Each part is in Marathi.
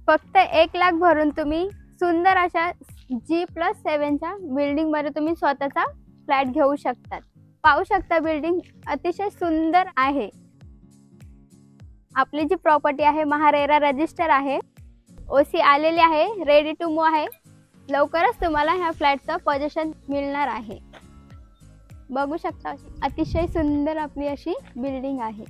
फक्त 1 लाख भरून तुम्ही सुंदर अशा G+7च्या बिल्डिंग मध्ये तुम्ही स्वतःचा फ्लॅट घेऊ शकतात। पाहू शकता बिल्डिंग अतिशय सुंदर आहे। आपली जी प्रॉपर्टी आहे महारेरा रजिस्टर आहे, ओसी आलेली आहे, रेडी टू मूव आहे। लवकरच तुम्हाला ह्या फ्लॅटचं पोझिशन मिळणार आहे। बघू शकता अतिशय सुंदर आपली अशी बिल्डिंग आहे।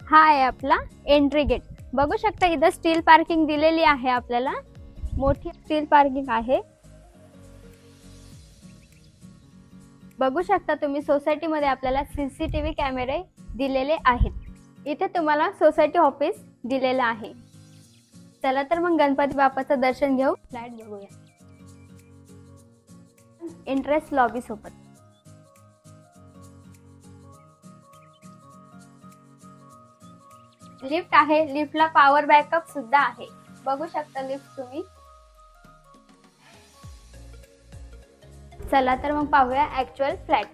हा आहे आपला एंट्री गेट। बघू शकता इथं स्टील पार्किंग दिलेली आहे, आपल्याला मोठी स्टील पार्किंग आहे। बघू शकता तुम्ही सोसायटी मध्ये आपल्याला सीसीटीव्ही कॅमेरे दिलेले आहेत। इथे तुम्हाला सोसायटी ऑफिस दिलेलं आहे। चला तर मग गणपती बाप्पाचं दर्शन घेऊ, फ्लॅट बघूया। एंट्रेन्स लॉबी सोबत लिफ्ट आहे, लिफ्टला पॉवर बॅकअप सुद्धा आहे। बघू शकता लिफ्ट तुम्ही। चला तर मग पाहूया ऍक्च्युअल फ्लॅट।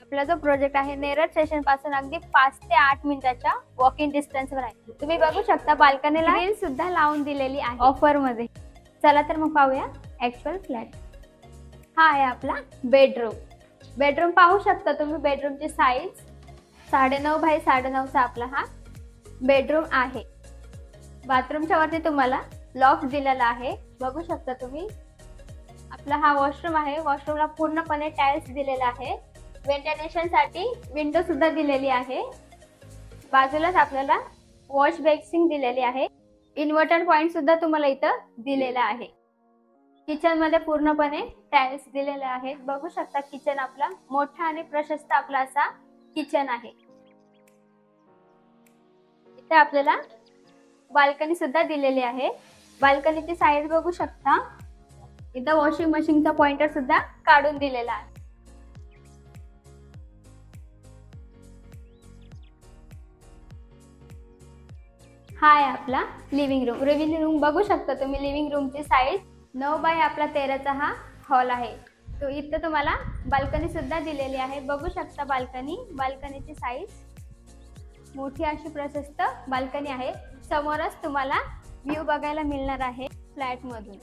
आपला जो प्रोजेक्ट आहे नेरळ स्टेशन पासून अगदी 5 ते 8 मिनिटाच्या वॉकिंग डिस्टन्स वर आहे। तुम्ही बघू शकता बाल्कनीला ग्रिल सुद्धा लावून दिलेली आहे ऑफर मध्ये। चला तर मग पाहूया ऍक्च्युअल फ्लॅट। हा आहे आपला बेडरूम। बेडरूम पाहू शकता तुम्ही। बेडरूमची साइज 9.5 बाय 9.5 चा आपला हा बेडरूम आहे। बाथरूमच्या वरती तुम्हाला लॉफ्ट दिलेला आहे। बघू शकता तुम्ही। आपला हा वॉशरूम आहे। वॉशरूमला पूर्णपणे टाइल्स दिलेला आहे। व्हेंटिलेशन साठी विंडो सुद्धा दिलेली आहे। बाजूलाच आपल्याला वॉश बेसिन दिलेली आहे। इन्व्हर्टर पॉइंट सुद्धा तुम्हाला इथं दिलेला आहे। किचन मध्ये पूर्णपणे टाइल्स दिलेले आहेत। बघू शकता किचन आपला मोठा आणि प्रशस्त आपला असा किचन आहे। इथे आपल्याला बाल्कनी सुद्धा दिलेली आहे। बाल्कनीची साइज बघू शकता। इथं वॉशिंग मशीनचा पॉइंटर सुद्धा काढून दिलेला आहे। हा आहे आपला लिव्हिंग रूम। लिव्हिंग रूम बघू शकता तुम्ही। लिव्हिंग रूमची साइज 9 बाय 13 चा हा हॉल आहे। तो इथं तुम्हाला बाल्कनी सुद्धा दिलेली आहे। बघू शकता बाल्कनीची साइज मोठी अशी प्रशस्त बाल्कनी आहे। समोरच तुम्हाला व्ह्यू बघायला मिळणार आहे फ्लॅट मधून।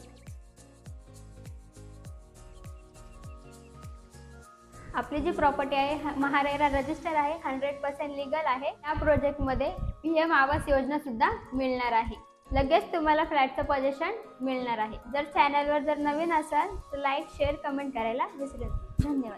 आपली जी प्रॉपर्टी आहे महारेरा रजिस्टर आहे, 100% लीगल आहे। या प्रोजेक्ट मध्ये PM आवास योजना सुद्धा मिळणार आहे। लगेच तुम्हाला फ्लॅटचं पोझिशन मिळणार आहे। जर चॅनलवर नवीन असाल तर लाईक शेअर कमेंट करायला विसरू नका। धन्यवाद।